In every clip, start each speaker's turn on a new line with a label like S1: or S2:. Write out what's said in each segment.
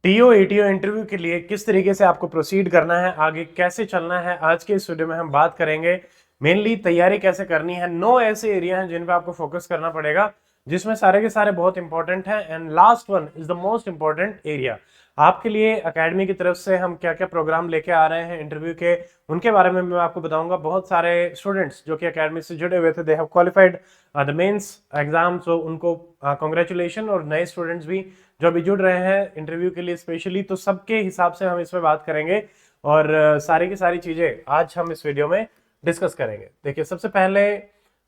S1: TO ATO interview के लिए किस तरीके से आपको प्रोसीड करना है, आगे कैसे चलना है, आज के इस वीडियो में हम बात करेंगे। मेनली तैयारी कैसे करनी है, 9 ऐसे एरिया हैं जिन पे आपको फोकस करना पड़ेगा, जिसमें सारे के सारे बहुत इंपॉर्टेंट हैं। And last one is the most important area. आपके लिए एकेडमी की तरफ से हम क्या क्या प्रोग्राम लेके आ रहे हैं इंटरव्यू के, उनके बारे में मैं आपको बताऊंगा। बहुत सारे स्टूडेंट्स जो कि एकेडमी से जुड़े हुए थे, they have qualified the mains exam, so उनको कॉन्ग्रेचुलेशन। और नए स्टूडेंट्स भी जो अभी जुड़ रहे हैं इंटरव्यू के लिए स्पेशली, तो सबके हिसाब से हम इसमें बात करेंगे और सारी की सारी चीजें आज हम इस वीडियो में डिस्कस करेंगे। देखिए, सबसे पहले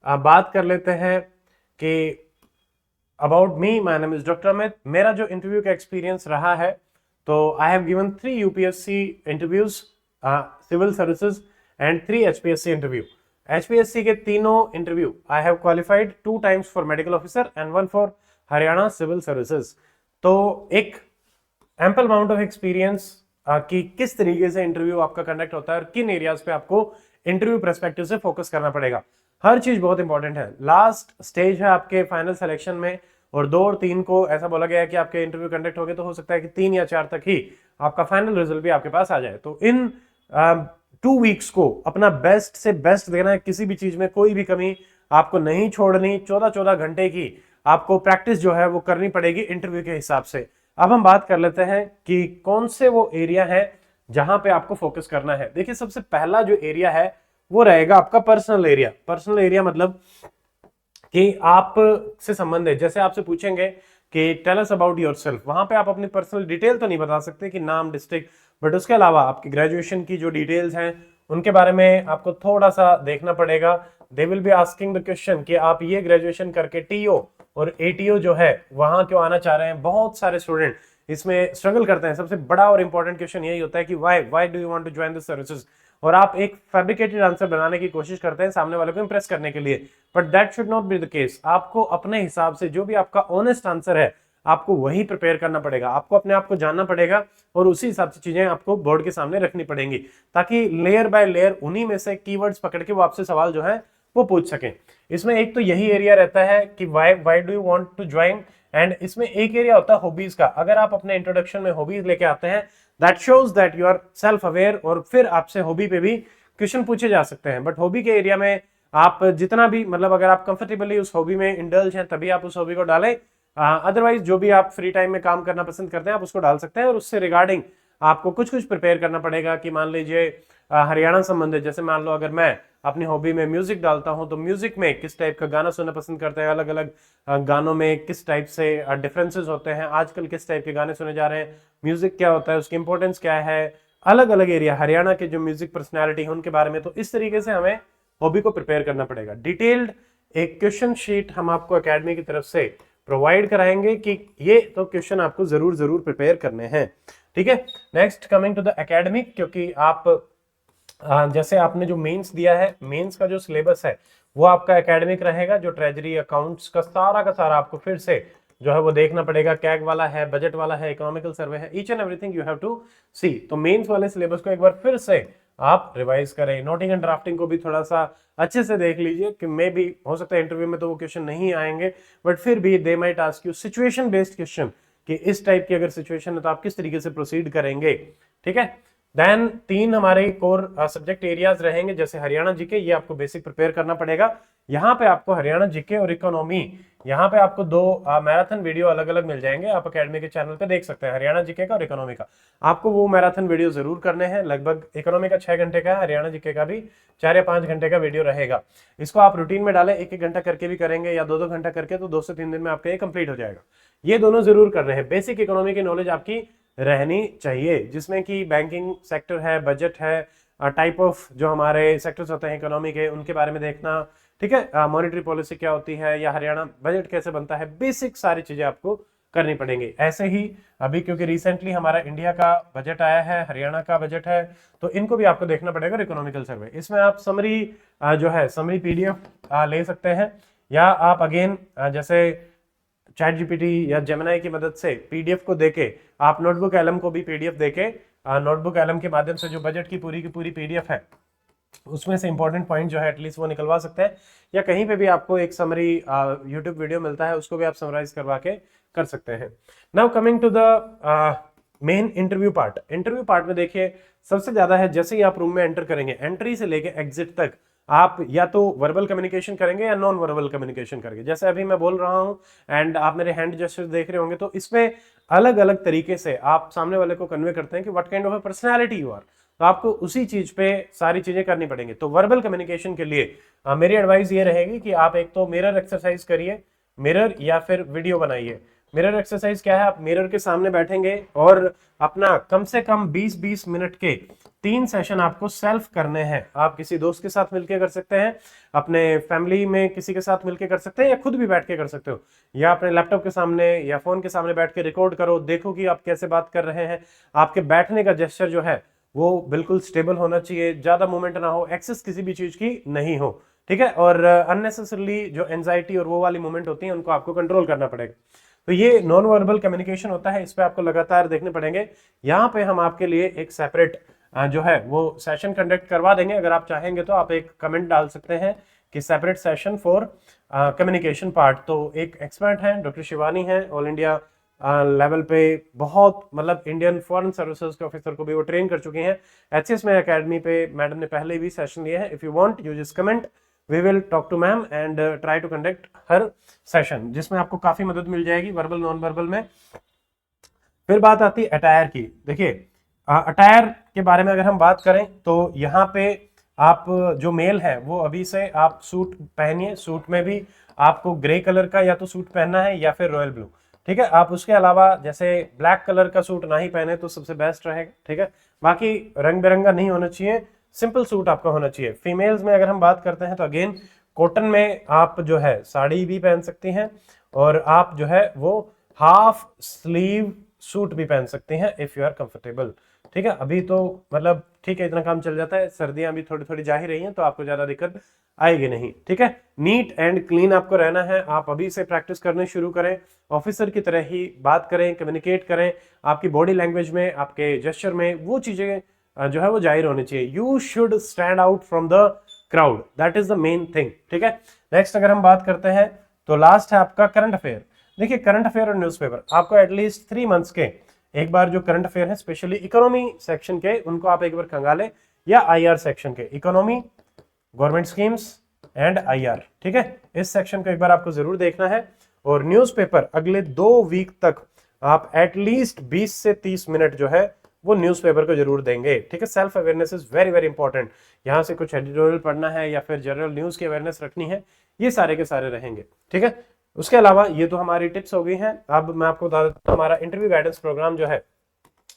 S1: बात कर लेते हैं कि about me, my name is doctor Amit. मेरा जो इंटरव्यू का एक्सपीरियंस रहा है, तो I have given 3 UPSC interviews, civil services and 3 HPSC interview. HPSC के तीनों interview I have qualified 2 times for medical officer and 1 for Haryana civil services. तो एक एम्पल अमाउंट ऑफ एक्सपीरियंस कि किस तरीके से इंटरव्यू आपका कंडक्ट होता है और किन एरियाज पे आपको इंटरव्यू पर्सपेक्टिव से फोकस करना पड़ेगा। हर चीज बहुत इंपॉर्टेंट है। लास्ट स्टेज है आपके फाइनल सिलेक्शन में, और 2 और 3 को ऐसा बोला गया है कि आपके इंटरव्यू कंडक्ट हो गए, तो हो सकता है कि 3 या 4 तक ही आपका फाइनल रिजल्ट भी आपके पास आ जाए। तो इन 2 वीक्स को अपना बेस्ट से बेस्ट देना है। किसी भी चीज में कोई भी कमी आपको नहीं छोड़नी। 14-14 घंटे की आपको प्रैक्टिस जो है वो करनी पड़ेगी इंटरव्यू के हिसाब से। अब हम बात कर लेते हैं कि कौन से वो एरिया है जहां पे आपको फोकस करना है। देखिए, सबसे पहला जो एरिया है वो रहेगा आपका पर्सनल एरिया। पर्सनल एरिया मतलब कि आप से संबंध है। जैसे आपसे पूछेंगे कि टेल अस अबाउट योरसेल्फ, वहां पे आप अपनी पर्सनल डिटेल तो नहीं बता सकते कि नाम, डिस्ट्रिक्ट, बट उसके अलावा आपकी ग्रेजुएशन की जो डिटेल्स हैं उनके बारे में आपको थोड़ा सा देखना पड़ेगा। They will be asking the question कि आप ये ग्रेजुएशन करके टीओ और एटीओ जो है वहां क्यों आना चाह रहे हैं। बहुत सारे स्टूडेंट इसमें स्ट्रगल करते हैं। सबसे बड़ा और इंपॉर्टेंट क्वेश्चन यही होता है कि why do you want to join this services. और आप एक फैब्रिकेटेड आंसर बनाने की कोशिश करते हैं सामने वाले को इंप्रेस करने के लिए, but that should not be the case. आपको अपने हिसाब से जो भी आपका ऑनेस्ट आंसर है आपको वही प्रिपेयर करना पड़ेगा। आपको अपने आप को जानना पड़ेगा और उसी हिसाब से चीजें आपको बोर्ड के सामने रखनी पड़ेंगी, ताकि लेयर बाय लेयर उन्हीं में से कीवर्ड्स पकड़ के वो आपसे सवाल जो है वो पूछ सकें। इसमें एक तो यही एरिया रहता है कि why do you want to join, and इसमें एक एरिया होता है हॉबीज का। अगर आप अपने इंट्रोडक्शन में हॉबीज लेके आते हैं, that shows that you are self aware, और फिर आपसे हॉबी पे भी क्वेश्चन पूछे जा सकते हैं। बट हॉबी के एरिया में आप जितना भी, मतलब अगर आप कंफर्टेबली उस हॉबी में इंडल्ज हैं तभी आप उस हॉबी को डालें। अदरवाइज जो भी आप फ्री टाइम में काम करना पसंद करते हैं आप उसको डाल सकते हैं। और उससे रिगार्डिंग आपको कुछ कुछ प्रिपेयर करना पड़ेगा कि मान लीजिए हरियाणा संबंधित, जैसे मान लो अगर मैं अपनी हॉबी में म्यूजिक डालता हूं, तो म्यूजिक में किस टाइप का गाना सुनना पसंद करते हैं, अलग अलग गानों में किस टाइप से डिफरेंसेस होते हैं, आजकल किस टाइप के गाने सुने जा रहे हैं, म्यूजिक क्या होता है, उसकी इंपॉर्टेंस क्या है, अलग अलग एरिया हरियाणा के जो म्यूजिक पर्सनैलिटी है उनके बारे में। तो इस तरीके से हमें हॉबी को प्रिपेयर करना पड़ेगा। डिटेल्ड एक क्वेश्चन शीट हम आपको एकेडमी की तरफ से प्रोवाइड कराएंगे कि ये तो क्वेश्चन आपको जरूर जरूर प्रिपेयर करने हैं। ठीक है, next coming to the academic, क्योंकि आप जैसे आपने जो मेंस दिया है, मेंस का जो सिलेबस है वो आपका एकेडमिक रहेगा। जो ट्रेजरी अकाउंट्स का सारा आपको फिर से जो है वो देखना पड़ेगा। कैग वाला है, बजट वाला है, इकोनॉमिकल सर्वे है, each and everything you have to see. तो मेंस वाले सिलेबस को एक बार फिर से आप रिवाइज करें। नोटिंग एंड ड्राफ्टिंग को भी थोड़ा सा अच्छे से देख लीजिए कि मे भी हो सकता है इंटरव्यू में तो वो क्वेश्चन नहीं आएंगे, बट फिर भी they might ask you situation based question कि इस टाइप की अगर सिचुएशन है तो आप किस तरीके से प्रोसीड करेंगे। ठीक है, देन 3 हमारे कोर सब्जेक्ट एरियाज रहेंगे, जैसे हरियाणा जीके, ये आपको बेसिक प्रिपेयर करना पड़ेगा। यहाँ पे आपको हरियाणा जीके और इकोनॉमी, यहाँ पे आपको 2 मैराथन वीडियो अलग अलग मिल जाएंगे। आप एकेडमी के चैनल पे देख सकते हैं, हरियाणा जीके का और इकोनॉमी का। आपको वो मैराथन वीडियो जरूर करने हैं। लगभग इकोनॉमी का 6 घंटे का है, हरियाणा जीके का भी 4 या 5 घंटे का वीडियो रहेगा। इसको आप रूटीन में डालें, 1-1 घंटा करके भी करेंगे या 2-2 घंटा करके, तो 2 से 3 दिन में आपका ये कंप्लीट हो जाएगा। ये दोनों जरूर कर रहे हैं। बेसिक इकोनॉमी की नॉलेज आपकी रहनी चाहिए, जिसमें कि बैंकिंग सेक्टर है, बजट है, टाइप ऑफ जो हमारे सेक्टर्स होते हैं इकोनॉमी के उनके बारे में देखना। ठीक है, मॉनेटरी पॉलिसी क्या होती है, या हरियाणा बजट कैसे बनता है, बेसिक सारी चीजें आपको करनी पड़ेंगी। ऐसे ही अभी क्योंकि रिसेंटली हमारा इंडिया का बजट आया है, हरियाणा का बजट है, तो इनको भी आपको देखना पड़ेगा। इकोनॉमिकल सर्वे, इसमें आप समरी जो है समरी पीडीएफ ले सकते हैं, या आप अगेन जैसे चैट जीपीटी या जेमिनाई की मदद से पीडीएफ को देके आप नोटबुक एलएम को भी पीडीएफ देके नोटबुक एलएम के माध्यम से जो बजट की पूरी पीडीएफ है उसमें से इंपॉर्टेंट पॉइंट जो है एटलीस्ट वो निकलवा सकते हैं। या कहीं पे भी आपको एक समरी यूट्यूब वीडियो मिलता है, उसको भी आप समराइज करवा के कर सकते हैं। Now coming to the main interview part में देखिए सबसे ज्यादा है, जैसे ही आप रूम में एंटर करेंगे, एंट्री से लेके एग्जिट तक आप या तो वर्बल कम्युनिकेशन करेंगे या नॉन वर्बल कम्युनिकेशन करेंगे। जैसे अभी मैं बोल रहा हूं एंड आप मेरे हैंड जेस्चर देख रहे होंगे, तो इसमें अलग अलग तरीके से आप सामने वाले को कन्वे करते हैं कि what kind of a personality you are. तो आपको उसी चीज पे सारी चीजें करनी पड़ेंगी। तो वर्बल कम्युनिकेशन के लिए मेरी एडवाइस ये रहेगी कि आप एक तो मिरर एक्सरसाइज करिए, मिरर या फिर वीडियो बनाइए। मिरर एक्सरसाइज क्या है, आप मिरर के सामने बैठेंगे और अपना कम से कम 20-20 मिनट के 3 सेशन आपको सेल्फ करने हैं। आप किसी दोस्त के साथ मिलकर कर सकते हैं, अपने फैमिली में किसी के साथ मिलकर कर सकते हैं, या खुद भी बैठ के कर सकते हो, या अपने लैपटॉप के सामने या फोन के सामने बैठ के रिकॉर्ड करो, देखो कि आप कैसे बात कर रहे हैं। आपके बैठने का जेस्चर जो है वो बिल्कुल स्टेबल होना चाहिए, ज्यादा मूवमेंट ना हो, एक्सेस किसी भी चीज की नहीं हो, ठीक है। और अननेसेसरली जो एंजाइटी और वो वाली मूवमेंट होती है उनको आपको कंट्रोल करना पड़ेगा। तो ये नॉन वर्बल कम्युनिकेशन होता है, इस पे आपको लगातार देखने पड़ेंगे। यहाँ पे हम आपके लिए एक सेपरेट जो है वो सेशन कंडक्ट करवा देंगे। अगर आप चाहेंगे तो आप एक कमेंट डाल सकते हैं कि separate session for communication part. तो एक एक्सपर्ट हैं, डॉक्टर शिवानी हैं, ऑल इंडिया लेवल पे बहुत, मतलब इंडियन फॉरेन सर्विसेज के ऑफिसर को भी वो ट्रेन कर चुकी हैं। एचसीएस में अकेडमी पे मैडम ने पहले भी सेशन लिए हैं। If you want you just comment, we will talk to ma'am and try to conduct her session, जिसमें आपको काफी मदद मिल जाएगी वर्बल नॉन वर्बल में। फिर बात आती है अटायर की। देखिए अटायर के बारे में अगर हम बात करें तो यहाँ पे आप जो मेल है वो अभी से आप सूट पहनिए। सूट में भी आपको ग्रे कलर का या तो सूट पहनना है या फिर रॉयल ब्लू, ठीक है। आप उसके अलावा जैसे ब्लैक कलर का सूट ना ही पहने तो सबसे बेस्ट रहेगा, ठीक है। बाकी रंग बिरंगा नहीं होना चाहिए, सिंपल सूट आपका होना चाहिए। फीमेल्स में अगर हम बात करते हैं तो अगेन कॉटन में आप जो है साड़ी भी पहन सकती हैं, और आप जो है वो हाफ स्लीव सूट भी पहन सकते हैं इफ यू आर कंफर्टेबल, ठीक है। अभी तो मतलब ठीक है, इतना काम चल जाता है, सर्दियां भी थोड़ी थोड़ी जा ही रही हैं तो आपको ज्यादा दिक्कत आएगी नहीं, ठीक है। नीट एंड क्लीन आपको रहना है, आप अभी से प्रैक्टिस करने शुरू करें, ऑफिसर की तरह ही बात करें, कम्युनिकेट करें। आपकी बॉडी लैंग्वेज में, आपके जेस्चर में वो चीजें जो है वो जाहिर होनी चाहिए। You should stand out from the crowd, that is the main thing, ठीक है। नेक्स्ट अगर हम बात करते हैं तो लास्ट है आपका करंट अफेयर। देखिए करंट अफेयर और न्यूज़पेपर आपको एटलीस्ट 3 मंथ्स के एक बार जो करंट अफेयर है, स्पेशली इकोनॉमी सेक्शन के, उनको आप एक बार खंगाले, या आईआर सेक्शन के, economy, government schemes and IR, ठीक है। इस सेक्शन को एक बार आपको जरूर देखना है। और न्यूज़पेपर अगले 2 वीक तक आप एटलीस्ट 20 से 30 मिनट जो है वो न्यूज़पेपर को जरूर देंगे, ठीक है। Self awareness is very very important. यहाँ से कुछ एडिटोरियल पढ़ना है या फिर जनरल न्यूज की अवेयरनेस रखनी है, ये सारे के सारे रहेंगे, ठीक है। उसके अलावा ये तो हमारी टिप्स हो गई हैं। अब मैं आपको बता देता हूँ हमारा इंटरव्यू गाइडेंस प्रोग्राम जो है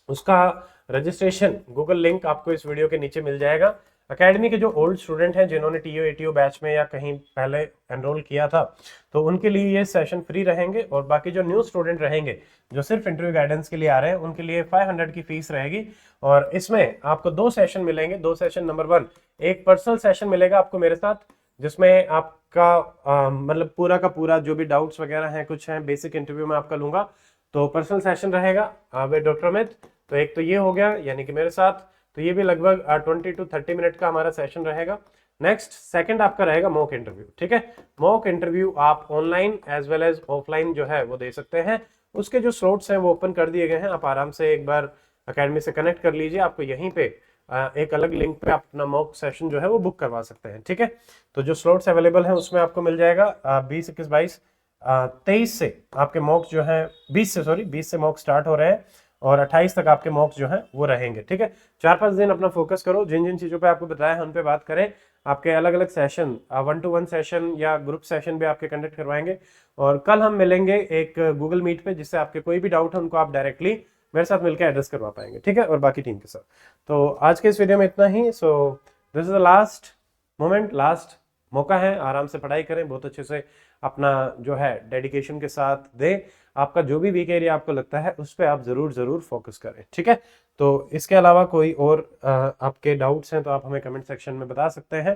S1: उसका रजिस्ट्रेशन, गूगल लिंक आपको इस वीडियो के नीचे मिल जाएगा। अकेडमी के जो ओल्ड स्टूडेंट हैं जिन्होंने टीओ एटीओ बैच में या कहीं पहले एनरोल किया था, तो उनके लिए ये सेशन फ्री रहेंगे। और बाकी जो न्यू स्टूडेंट रहेंगे जो सिर्फ इंटरव्यू गाइडेंस के लिए आ रहे हैं, उनके लिए 500 की फीस रहेगी। और इसमें आपको 2 सेशन मिलेंगे। 2 सेशन, नंबर 1 एक पर्सनल सेशन मिलेगा आपको मेरे साथ, जिसमें आपका मतलब पूरा का पूरा जो भी डाउट्स वगैरह हैं, कुछ हैं बेसिक इंटरव्यू में आपका लूंगा, तो पर्सनल सेशन रहेगा विद डॉक्टर अमित। तो एक तो ये हो गया, यानी कि मेरे साथ, तो ये भी लगभग 20 to 30 मिनट का हमारा सेशन रहेगा। नेक्स्ट सेकंड आपका रहेगा मॉक इंटरव्यू, ठीक है। मॉक इंटरव्यू आप online as well as offline जो है वो दे सकते हैं। उसके जो स्लॉट्स हैं वो ओपन कर दिए गए हैं, आप आराम से एक बार अकेडमी से कनेक्ट कर लीजिए। आपको यहीं पे एक अलग लिंक पे आप अपना मॉक सेशन जो है वो बुक करवा सकते हैं, ठीक है। तो जो स्लॉट्स अवेलेबल हैं उसमें आपको मिल जाएगा 20, 21, 22, 23 से आपके मॉक जो है 20 से मॉक स्टार्ट हो रहे हैं, और 28 तक आपके मॉक्स जो हैं वो रहेंगे, ठीक है। 4-5 दिन अपना फोकस करो, जिन जिन चीज़ों पे आपको बताया है उन पे बात करें। आपके अलग अलग सेशन, 1-to-1 सेशन या ग्रुप सेशन भी आपके कंडक्ट करवाएंगे। और कल हम मिलेंगे एक गूगल मीट पे, जिससे आपके कोई भी डाउट है उनको आप डायरेक्टली मेरे साथ मिलकर एड्रेस करवा पाएंगे, ठीक है, और बाकी टीम के साथ। तो आज के इस वीडियो में इतना ही। So this is the last moment, last मौका है, आराम से पढ़ाई करें, बहुत अच्छे से अपना जो है डेडिकेशन के साथ दे। आपका जो भी वीक एरिया आपको लगता है उस पर आप जरूर फोकस करें, ठीक है। तो इसके अलावा कोई और आपके डाउट्स हैं तो आप हमें कमेंट सेक्शन में बता सकते हैं।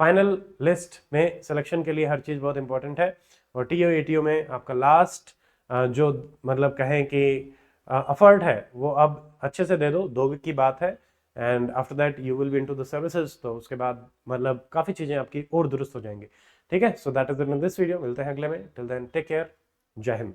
S1: फाइनल लिस्ट में सिलेक्शन के लिए हर चीज़ बहुत इंपॉर्टेंट है, और टीओ एटीओ में आपका लास्ट जो मतलब कहें कि एफर्ट है वो अब अच्छे से दे दो, 2 वीक की बात है, and after that you will be into the services. तो उसके बाद मतलब काफ़ी चीज़ें आपकी और दुरुस्त हो जाएंगी, ठीक है। So that is in this video, मिलते हैं अगले में। टिल देन टेक केयर, जय हिंद।